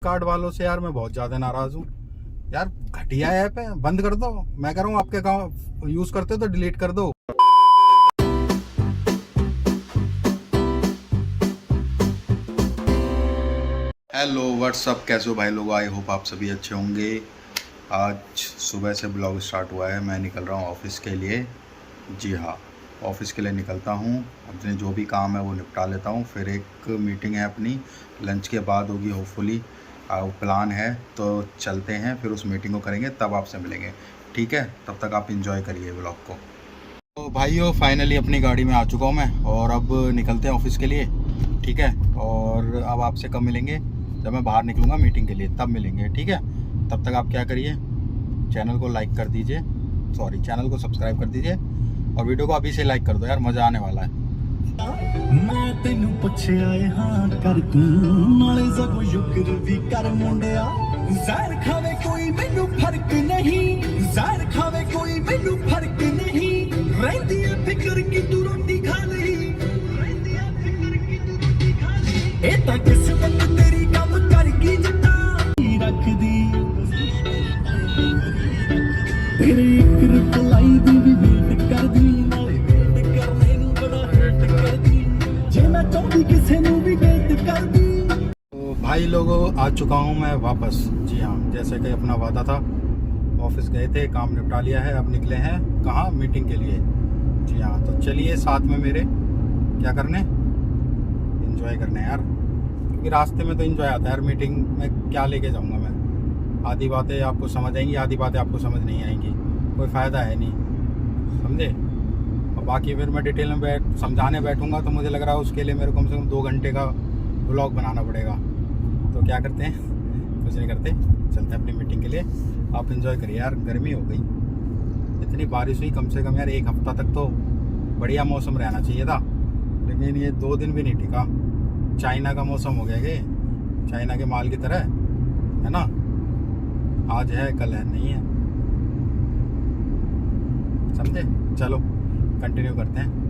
Card वालों से यार मैं बहुत ज़्यादा नाराज़ हूँ यार। घटिया ऐप है, बंद कर दो। मैं कह रहा हूँ आपके अकाउंट यूज़ करते हो तो डिलीट कर दो। हेलो व्हाट्सअप, कैसे हो भाई लोग? आई होप आप सभी अच्छे होंगे। आज सुबह से ब्लॉग स्टार्ट हुआ है। मैं निकल रहा हूँ ऑफिस के लिए। जी हाँ, ऑफिस के लिए निकलता हूँ। अपने जो भी काम है वो निपटा लेता हूँ। फिर एक मीटिंग है अपनी, लंच के बाद होगी होपफुली। प्लान है तो चलते हैं, फिर उस मीटिंग को करेंगे, तब आपसे मिलेंगे। ठीक है, तब तक आप इंजॉय करिए ब्लॉग को। तो भाइयों, फाइनली अपनी गाड़ी में आ चुका हूँ मैं, और अब निकलते हैं ऑफिस के लिए। ठीक है, और अब आपसे कब मिलेंगे? जब मैं बाहर निकलूँगा मीटिंग के लिए तब मिलेंगे। ठीक है, तब तक आप क्या करिए, चैनल को लाइक कर दीजिए, सॉरी चैनल को सब्सक्राइब कर दीजिए, और वीडियो को अभी से लाइक कर दो यार, मज़ा आने वाला है। मैं तेनू पुछया हाँ कर तू नाले सगों शुक्र भी कर मुंडिया। ज़हर खावे कोई मैनू फर्क नहीं, ज़हर खावे कोई मैनू फर्क नहीं। रहंदी है फिकर की तू रोटी खा ली, रहंदी है फिकर की तू रोटी खा ली। ए तां किस्मत तेरी कम करगी जटा रख दी। तेरी एक रिप्लाई दी भी वेट कर दी, नाले वेट करने नू बड़ा हेट कर दी। जे मैं चाहती किसे नू भी वेट कर दी। तो भाई लोगों, आ चुका हूँ मैं वापस। जी हाँ, जैसे कि अपना वादा था, ऑफिस गए थे, काम निपटा लिया है, अब निकले हैं कहाँ, मीटिंग के लिए। जी हाँ, तो चलिए साथ में मेरे, क्या करने, एंजॉय करने यार। क्योंकि रास्ते में तो एंजॉय आता है यार, मीटिंग में क्या लेके जाऊँगा मैं। आधी बातें आपको समझ आएंगी, आधी बातें आपको समझ नहीं आएंगी, कोई फ़ायदा है नहीं, समझे। और बाकी फिर मैं डिटेल में समझाने बैठूंगा तो मुझे लग रहा है उसके लिए मेरे को कम से कम 2 घंटे का व्लॉग बनाना पड़ेगा। तो क्या करते हैं, कुछ नहीं करते, चलते हैं अपनी मीटिंग के लिए। आप इंजॉय करिए यार, गर्मी हो गई, इतनी बारिश हुई, कम से कम यार 1 हफ्ता तक तो बढ़िया मौसम रहना चाहिए था, लेकिन ये 2 दिन भी नहीं टिका। चाइना का मौसम हो गया कि चाइना के माल की तरह, है ना। आज है कल है नहीं है, समझे। चलो कंटिन्यू करते हैं।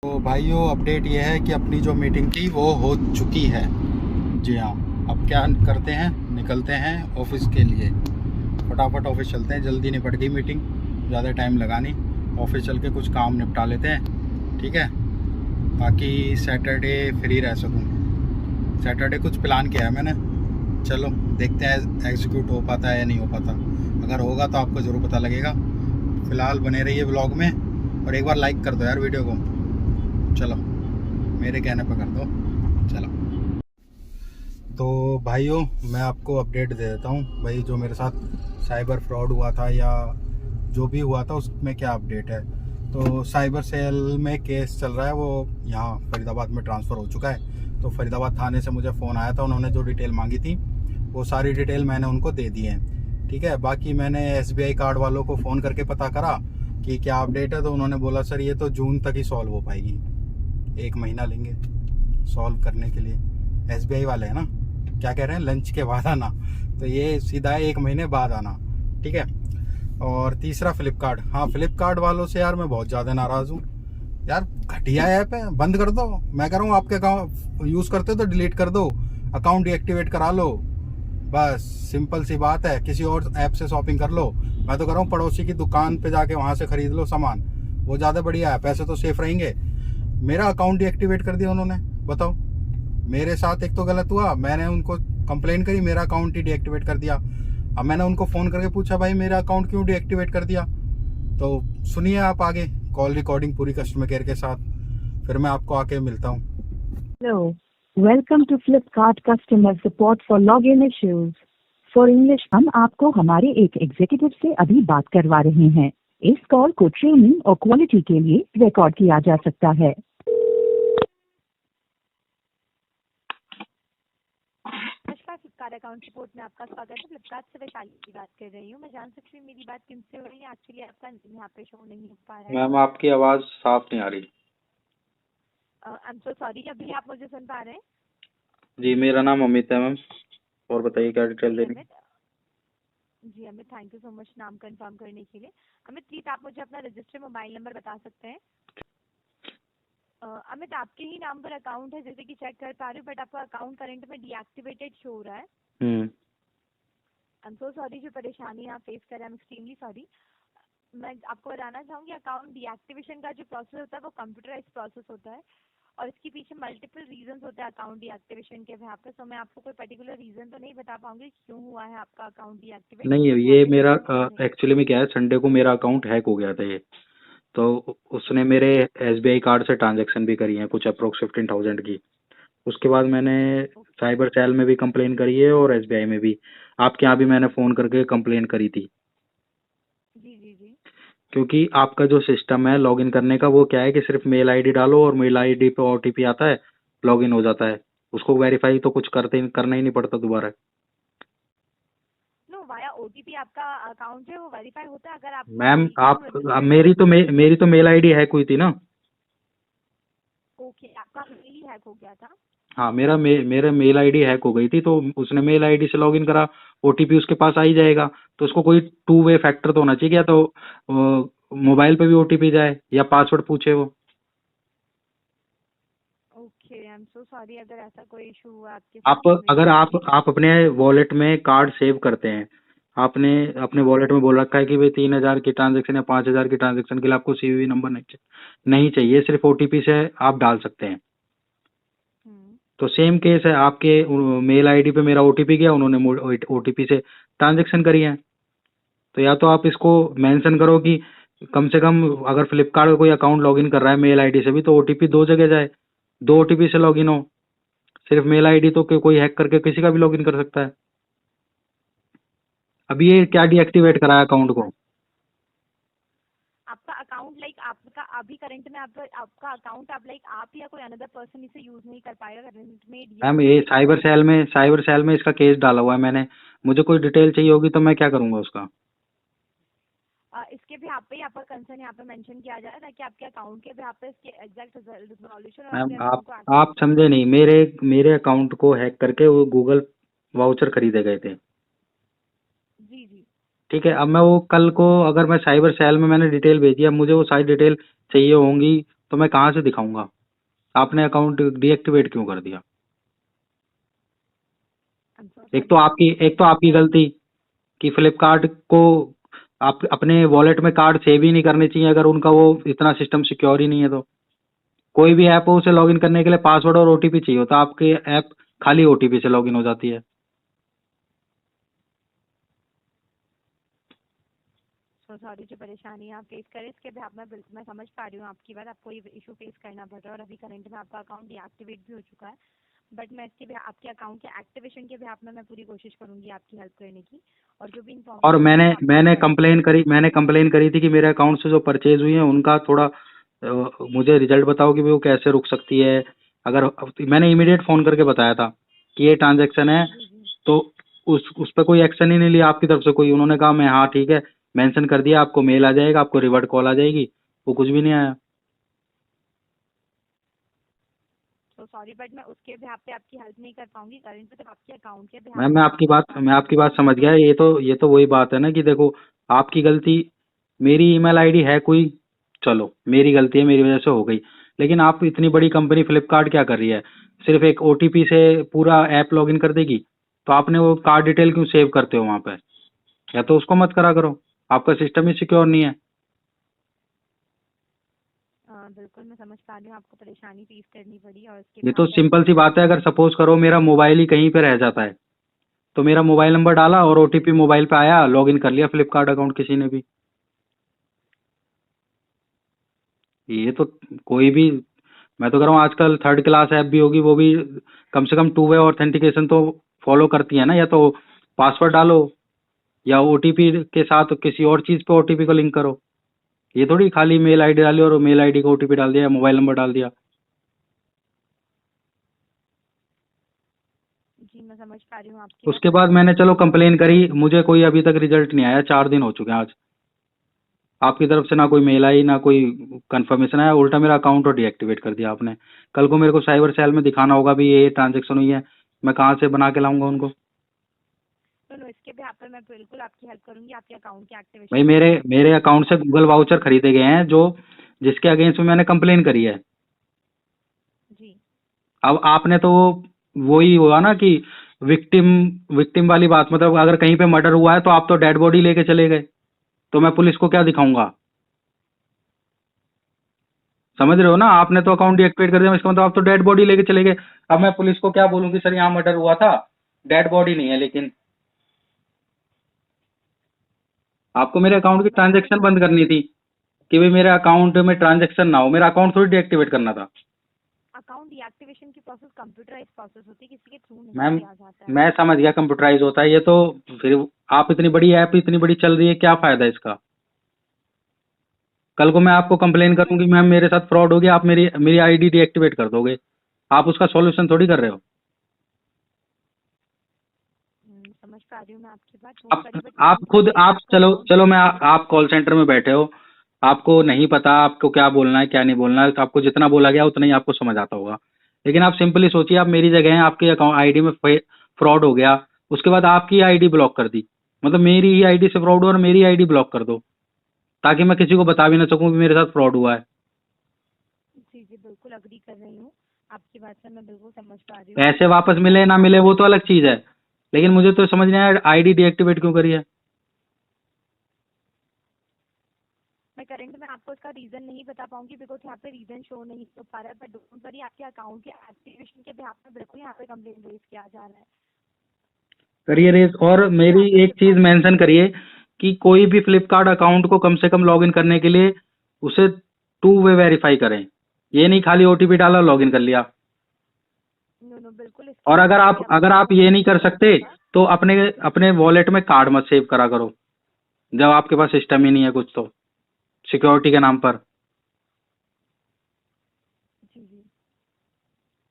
तो भाइयों, अपडेट ये है कि अपनी जो मीटिंग थी वो हो चुकी है। जी हाँ, अब क्या करते हैं, निकलते हैं ऑफिस के लिए। फटाफट ऑफिस चलते हैं, जल्दी निपट गई मीटिंग, ज़्यादा टाइम लगा नहीं। ऑफिस चल के कुछ काम निपटा लेते हैं, ठीक है, ताकि सैटरडे फ्री रह सकूँ। सैटरडे कुछ प्लान किया है मैंने, चलो देखते हैं एग्जीक्यूट हो पाता है या नहीं हो पाता। अगर होगा तो आपको ज़रूर पता लगेगा। फ़िलहाल बने रहिए ब्लॉग में, और एक बार लाइक कर दो यार वीडियो को, चलो मेरे कहने पर कर दो। चलो तो भाइयों, मैं आपको अपडेट दे देता हूँ भाई, जो मेरे साथ साइबर फ्रॉड हुआ था या जो भी हुआ था उसमें क्या अपडेट है। तो साइबर सेल में केस चल रहा है, वो यहाँ फरीदाबाद में ट्रांसफ़र हो चुका है। तो फरीदाबाद थाने से मुझे फ़ोन आया था, उन्होंने जो डिटेल मांगी थी वो सारी डिटेल मैंने उनको दे दी है। ठीक है, बाकी मैंने SBI कार्ड वालों को फ़ोन करके पता करा कि क्या अपडेट है, तो उन्होंने बोला सर ये तो जून तक ही सॉल्व हो पाएगी, 1 महीना लेंगे सॉल्व करने के लिए। SBI वाले हैं ना, क्या कह रहे हैं, लंच के बाद आना, तो ये सीधा है 1 महीने बाद आना। ठीक है, और तीसरा फ्लिपकार्ट। हाँ, फ्लिपकार्ट वालों से यार मैं बहुत ज़्यादा नाराज़ हूँ यार। घटिया ऐप है, बंद कर दो। मैं कह रहा हूँ आपके अकाउंट यूज़ करते हो तो डिलीट कर दो, अकाउंट डीएक्टिवेट करा लो, बस सिंपल सी बात है। किसी और ऐप से शॉपिंग कर लो। मैं तो कह रहा हूँ पड़ोसी की दुकान पे जाके वहाँ से खरीद लो सामान, वो ज़्यादा बढ़िया है, पैसे तो सेफ रहेंगे। मेरा अकाउंट डीएक्टिवेट कर दिया उन्होंने, बताओ। मेरे साथ एक तो गलत हुआ, मैंने उनको कंप्लेन करी, मेरा अकाउंट ही डीएक्टिवेट कर दिया। अब मैंने उनको फ़ोन करके पूछा भाई मेरा अकाउंट क्यों डीएक्टिवेट कर दिया, तो सुनिए आप आगे कॉल रिकॉर्डिंग पूरी कस्टमर केयर के साथ, फिर मैं आपको आके मिलता हूँ। Hello. Welcome to Flipkart Customer Support for Login Issues. For English, हम आपको हमारे एक एग्जीक्यूटिव से अभी बात करवा रहे हैं। इस कॉल को ट्रेनिंग और क्वालिटी के लिए रिकॉर्ड किया जा सकता है। नमस्कार, फ्लिपकार्ट अकाउंट सपोर्ट में आपका स्वागत है। फ्लिपकार्ट से वैशाली की बात कर रही हूँ। मैं जान सकती हूँ मेरी बात किनसे हो रही है? एक्चुअली आपका नाम यहाँ पे शो नहीं हो पा रहा है। मैम आपकी आवाज़ साफ नहीं आ रही। आई एम सो सॉरी, अभी आप मुझे सुन पा रहे हैं? जी, मेरा नाम अमित है मैम। और बताइए क्या डिटेल जी देनी। Amit, ji Amit, thank you so much नाम कंफर्म करने के लिए। अमित प्लीज आप मुझे अपना रजिस्टर्ड मोबाइल नंबर बता सकते हैं? अमित आपके ही नाम पर अकाउंट है जैसे कि चेक कर पा रही हूँ, बट आपका अकाउंट करंट में डीएक्टिवेटेड शो हो रहा है। आई एम सो सॉरी, जो परेशानी आप फेस कर रहे हैं, आई एम एक्सट्रीमली सॉरी। मैं आपको बताना चाहूँगी अकाउंट डीएक्टिवेशन का जो प्रोसेस होता है वो कंप्यूटराइज प्रोसेस होता है और इसके पीछे मल्टीपल रीजंस होते हैं अकाउंट डीएक्टिवेशन के वहाँ पे। तो मैं आपको कोई पर्टिकुलर रीजन तो नहीं बता पाऊंगी क्यों हुआ है आपका अकाउंट डीएक्टिवेट। नहीं, ये मेरा एक्चुअली में क्या है, संडे को मेरा अकाउंट हैक हो गया था ये। तो उसने मेरे एसबीआई कार्ड से ट्रांजैक्शन भी करी है कुछ अप्रोक्स 15,000 की। उसके बाद मैंने साइबर सेल में भी कंप्लेन करी है और एसबीआई में भी। आपके यहाँ भी मैंने फ़ोन करके कंप्लेन करी थी। जी जी जी। क्योंकि आपका जो सिस्टम है लॉगिन करने का, वो क्या है कि सिर्फ मेल आईडी डालो और मेल आईडी पे ओटीपी आता है, लॉगिन हो जाता है। उसको वेरीफाई तो कुछ करना ही नहीं पड़ता दोबारा। नो, वाया ओटीपी आपका अकाउंट है वो वेरीफाई होता है अगर आप मैम आप रजिस्टर्ड। मेरी तो मेल आईडी हैक हुई थी ना। ओके, आपका मेल ही हैक हो गया था। हाँ, मेरा मेल आईडी हैक हो गई थी, तो उसने मेल आईडी से लॉगिन करा, ओटीपी उसके पास आ ही जाएगा। तो उसको कोई टू वे फैक्टर तो होना चाहिए, या तो मोबाइल पे भी ओटीपी जाए या पासवर्ड पूछे वो। Okay, I am so sorry अगर ऐसा कोई इशू हुआ आपके आप साथ। अगर आप अपने वॉलेट में कार्ड सेव करते हैं, आपने अपने वॉलेट में बोल रखा है कि भाई 3,000 की ट्रांजेक्शन या 5,000 की ट्रांजेक्शन के लिए आपको सीवीवी नंबर नहीं चाहिए, सिर्फ ओटीपी से आप डाल सकते हैं। तो सेम केस है, आपके मेल आईडी पे मेरा ओटीपी गया, उन्होंने ओटीपी से ट्रांजेक्शन करी है। तो या तो आप इसको मेंशन करो कि कम से कम अगर फ्लिपकार्ट का कोई अकाउंट लॉगिन कर रहा है मेल आईडी से भी, तो ओटीपी दो जगह जाए, दो ओटीपी से लॉगिन हो। सिर्फ मेल आईडी तो कोई हैक करके किसी का भी लॉगिन कर सकता है। अभी ये क्या डीएक्टिवेट करा है अकाउंट को? आपका अकाउंट लाइक आपका अभी करंट में आपका अकाउंट आप लाइक आप या कोई अनदर पर्सन इसे यूज नहीं कर पाएगा करंट में। मैम ये साइबर सेल में इसका केस डाला हुआ है मैंने। मुझे कोई डिटेल चाहिए होगी तो मैं क्या करूंगा उसका? इसके भी आप पे ही आपका कंसर्न यहाँ पे मेंशन किया जाए ताकि आपके अकाउंट के भी आप पे इसके एग्जैक्ट रिजोल्यूशन और मैम आपके अकाउंट को आप समझे नहीं, मेरे अकाउंट को हैक करके वो गूगल वाउचर खरीदे गए थे। जी जी। ठीक है, अब मैं वो कल को अगर मैं साइबर सेल में मैंने डिटेल भेजी, अब मुझे वो सारी डिटेल चाहिए होंगी तो मैं कहाँ से दिखाऊंगा? आपने अकाउंट डीएक्टिवेट क्यों कर दिया? एक तो आपकी गलती कि फ्लिपकार्ट को आप अपने वॉलेट में कार्ड सेव ही नहीं करने चाहिए, अगर उनका वो इतना सिस्टम सिक्योर ही नहीं है। तो कोई भी ऐप हो उसे लॉगिन करने के लिए पासवर्ड और ओटीपी चाहिए होता, आपके ऐप खाली ओटीपी से लॉगिन हो जाती है। सो सॉरी जो परेशानी आप फेस करें इसके भी आप मैं बिल्कुल मैं समझ पा रही हूँ आपकी बात। आपको ये इशू फेस करना पड़ रहा है और अभी करंट में आपका अकाउंट डीएक्टिवेट भी हो चुका है। बट मैं इसके भी आपके अकाउंट के एक्टिवेशन के भी आप में मैं पूरी कोशिश करूंगी आपकी हेल्प करने की। और जो भी और इन्फॉर्मेशन मैंने कंप्लेन करी थी कि मेरे अकाउंट से जो परचेज हुई है उनका थोड़ा मुझे रिजल्ट बताओ कि वो कैसे रुक सकती है। अगर मैंने इमीडिएट फ़ोन करके बताया था कि ये ट्रांजैक्शन है, तो उस पर कोई एक्शन ही नहीं लिया आपकी तरफ से कोई। उन्होंने कहा मैं हाँ ठीक है मेंशन कर दिया, आपको मेल आ जाएगा, आपको रिवर्ट कॉल आ जाएगी, वो कुछ भी नहीं आया। तो सॉरी बट मैं उसके भी आप पे आपकी हेल्प नहीं कर पाऊंगी करंट पे। तो आपके अकाउंट के भी मैम मैं आपकी बात समझ गया। ये तो वही बात है ना कि देखो, आपकी गलती, मेरी ईमेल आईडी हैक हुई, चलो मेरी गलती है, मेरी वजह से हो गई। लेकिन आप इतनी बड़ी कंपनी फ्लिपकार्ट क्या कर रही है, सिर्फ एक ओटीपी से पूरा ऐप लॉगिन कर देगी। तो आपने वो कार्ड डिटेल क्यों सेव करते हो वहाँ पे? या तो उसको मत करा करो, आपका सिस्टम ही सिक्योर नहीं है। बिल्कुल मैं समझ पा रही हूँ आपको परेशानी फेस करनी पड़ी और इसके ये भी तो आप सिंपल सी बात है, अगर सपोज करो मेरा मोबाइल ही कहीं पे रह जाता है, तो मेरा मोबाइल नंबर डाला और ओटीपी मोबाइल पे आया, लॉगिन कर लिया फ्लिपकार्ट अकाउंट किसी ने भी। ये तो कोई भी, मैं तो कह रहा हूँ आजकल थर्ड क्लास ऐप भी होगी, वो भी कम से कम टू वे ऑथेंटिकेशन तो फॉलो करती है ना। या तो पासवर्ड डालो या ओटीपी के साथ किसी और चीज़ पे ओटीपी को लिंक करो। ये थोड़ी खाली मेल आईडी डाली और मेल आईडी को ओटीपी डाल दिया या मोबाइल नंबर डाल दिया। जी मैं समझ पा रही हूँ आपकी उसके बाद मैंने चलो कंप्लेन करी, मुझे कोई अभी तक रिजल्ट नहीं आया, 4 दिन हो चुके हैं आज। आपकी तरफ से ना कोई मेल आई ना कोई कंफर्मेशन आया, उल्टा मेरा अकाउंट और डीएक्टिवेट कर दिया आपने। कल को मेरे को साइबर सेल में दिखाना होगा भी ये ट्रांजैक्शन हुई है, मैं कहाँ से बना के लाऊंगा उनको? तो इसके भी आप पर मैं बिल्कुल आपकी हेल्प करूंगी, आपके अकाउंट के एक्टिवेशन। भाई मेरे अकाउंट से गूगल वाउचर खरीदे गए हैं जो जिसके अगेंस्ट में मैंने कंप्लेन करी है। जी अब आपने तो वही हुआ ना कि विक्टिम वाली बात, मतलब अगर कहीं पे मर्डर हुआ है तो आप तो डेड बॉडी लेके चले गए, तो मैं पुलिस को क्या दिखाऊंगा? समझ रहे हो ना? आपने तो अकाउंट डीएक्टिवेट कर दिया, इसका मतलब आप तो डेड बॉडी लेके चले गए। अब मैं पुलिस को क्या बोलूँ कि सर यहाँ मर्डर हुआ था, डेड बॉडी नहीं है, लेकिन आपको मेरे अकाउंट की ट्रांजैक्शन बंद करनी थी कि भाई मेरे अकाउंट में ट्रांजैक्शन ना हो, मेरा अकाउंट थोड़ी डीएक्टिवेट करना था। अकाउंट डीएक्टिवेशन की प्रोसेस कंप्यूटराइज प्रोसेस होती है, किसी के थ्रू नहीं मैम किया जाता है। मैं समझ गया कंप्यूटराइज होता है ये, तो फिर आप इतनी बड़ी ऐप इतनी बड़ी चल रही है, क्या फायदा इसका? कल को मैं आपको कंप्लेन करूंगी मैम मेरे साथ फ्रॉड हो गया, आप मेरी आईडी डीएक्टिवेट कर दोगे, आप उसका सॉल्यूशन थोड़ी कर रहे हो। समझ पा रही हूँ मैं आपकी बात। आप खुद आप चलो मैं आप कॉल सेंटर में बैठे हो, आपको नहीं पता आपको क्या बोलना है क्या नहीं बोलना है, आपको जितना बोला गया उतना ही आपको समझ आता होगा। लेकिन आप सिंपली सोचिए, आप मेरी जगह हैं, आपके अकाउंट आईडी में फ्रॉड हो गया, उसके बाद आपकी आईडी ब्लॉक कर दी, मतलब मेरी ही आईडी से फ्रॉड हुआ और मेरी आईडी ब्लॉक कर दो, ताकि मैं किसी को बता भी ना सकूं कि मेरे साथ फ्रॉड हुआ है। जी जी बिल्कुल अग्री कर रही हूँ आपकी बात से, मैं बिल्कुल समझ पा रही हूँ। पैसे वापस मिले ना मिले वो तो अलग चीज है, लेकिन मुझे तो समझ नहीं आया आईडी डीएक्टिवेट क्यों करी है। मैं करंट में आपको इसका रीजन नहीं बता पाऊंगी बिकॉज यहाँ पे रीजन शो नहीं हो पा रहा है, बट डोंट वरी, आपके अकाउंट के एक्टिवेशन के बिहाफ पे बिल्कुल यहाँ पे कंप्लेन रेज किया जा रहा है। करिए रेज, और मेरी एक चीज मेंशन करिए कि कोई भी फ्लिपकार्ट अकाउंट को कम से कम लॉगिन करने के लिए उसे 2 वे वेरीफाई करें, ये नहीं खाली ओटीपी डाला लॉगिन कर लिया। नो बिल्कुल। और अगर आप ये नहीं कर सकते तो अपने वॉलेट में कार्ड मत सेव करा करो जब आपके पास सिस्टम ही नहीं है कुछ, तो सिक्योरिटी के नाम पर। जी जी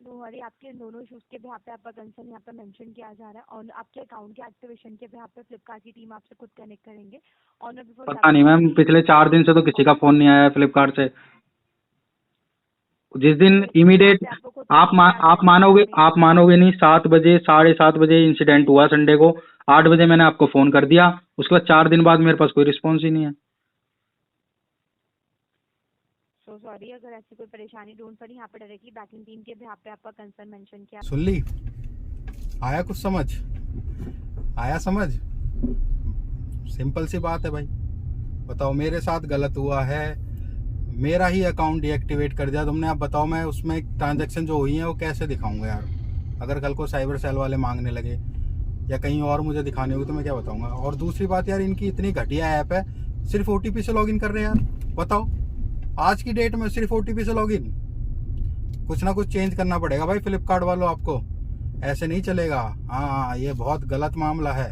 नो वरी, आपके दोनों इश्यूज के बिहाफ पे आपका कंसर्न यहाँ पे मेंशन किया जा रहा है, और आपके अकाउंट के एक्टिवेशन के बिहाफ पे फ्लिपकार्ट की टीम आपसे खुद कनेक्ट करेंगे। और पता नहीं मैम, पिछले 4 दिन से तो किसी का फोन नहीं आया है फ्लिपकार्ट से। जिस दिन इमीडिएट आप मानोगे नहीं, 7 बजे 7:30 बजे इंसिडेंट हुआ संडे को, 8 बजे मैंने आपको फोन कर दिया, उसके बाद 4 दिन बाद मेरे पास कोई रिस्पॉन्स ही नहीं है। सो सॉरी, अगर ऐसी कोई परेशानी डोंट वरी, यहाँ पे डायरेक्टली बैकिंग टीम के बिहाफ पे आपका कंसर्न मेंशन किया। सुन ली? आया कुछ समझ? आया समझ? सिंपल सी बात है भाई, बताओ मेरे साथ गलत हुआ है, मेरा ही अकाउंट डीएक्टिवेट कर दिया तुमने। अब बताओ मैं उसमें ट्रांजैक्शन जो हुई है वो कैसे दिखाऊंगा यार? अगर कल को साइबर सेल वाले मांगने लगे या कहीं और मुझे दिखानी होगी तो मैं क्या बताऊंगा? और दूसरी बात यार, इनकी इतनी घटिया ऐप है, सिर्फ ओटीपी से लॉगिन कर रहे हैं यार। बताओ आज की डेट में सिर्फ ओटीपी से लॉगिन। कुछ ना कुछ चेंज करना पड़ेगा भाई फ्लिपकार्ट वालों, आपको ऐसे नहीं चलेगा। हाँ ये बहुत गलत मामला है,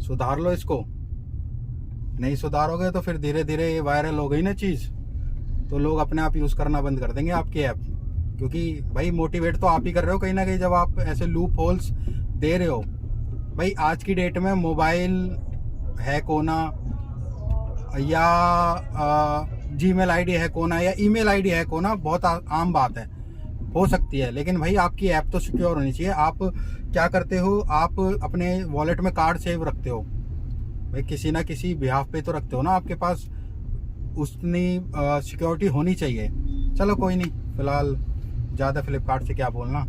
सुधार लो इसको। नहीं सुधारोगे तो फिर धीरे धीरे ये वायरल हो गई ना चीज़, तो लोग अपने आप यूज़ करना बंद कर देंगे आपकी ऐप। क्योंकि भाई मोटिवेट तो आप ही कर रहे हो कहीं ना कहीं, जब आप ऐसे लूप होल्स दे रहे हो। भाई आज की डेट में मोबाइल हैक होना या जीमेल आईडी हैक होना या ईमेल आईडी हैक होना बहुत आम बात है, हो सकती है, लेकिन भाई आपकी ऐप तो सिक्योर होनी चाहिए। आप क्या करते हो, आप अपने वॉलेट में कार्ड सेव रखते हो भाई, किसी ना किसी बिहाफ पे तो रखते हो ना, आपके पास उतनी सिक्योरिटी होनी चाहिए। चलो कोई नहीं, फिलहाल ज़्यादा फ्लिपकार्ट से क्या बोलना,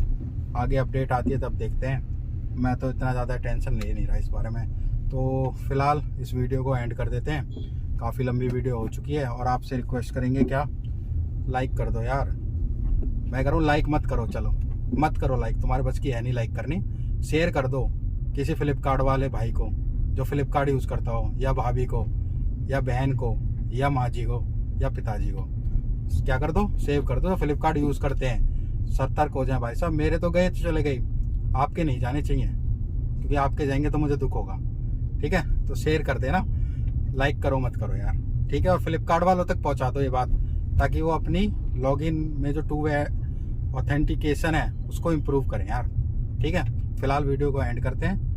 आगे अपडेट आती है तब देखते हैं। मैं तो इतना ज़्यादा टेंशन ले नहीं रहा इस बारे में। तो फिलहाल इस वीडियो को एंड कर देते हैं, काफ़ी लंबी वीडियो हो चुकी है। और आपसे रिक्वेस्ट करेंगे क्या, लाइक कर दो यार। मैं करूँ लाइक मत करो, चलो मत करो लाइक, तुम्हारे बस की है नहीं लाइक करनी। शेयर कर दो किसी फ्लिपकार्ट वाले भाई को जो फ्लिपकार्ट यूज़ करता हो, या भाभी को या बहन को या माँ जी को या पिताजी को। क्या कर दो, सेव कर दो, फ्लिपकार्ट यूज़ करते हैं। सतर्क हो जाए भाई साहब, मेरे तो गए तो चले गए, आपके नहीं जाने चाहिए, क्योंकि आपके जाएंगे तो मुझे दुख होगा। ठीक है, तो शेयर कर देना, लाइक करो मत करो यार, ठीक है। और फ्लिपकार्ट वालों तक पहुंचा दो ये बात, ताकि वो अपनी लॉगिन में जो 2 वे ऑथेंटिकेशन है उसको इम्प्रूव करें यार। ठीक है, फिलहाल वीडियो को एंड करते हैं।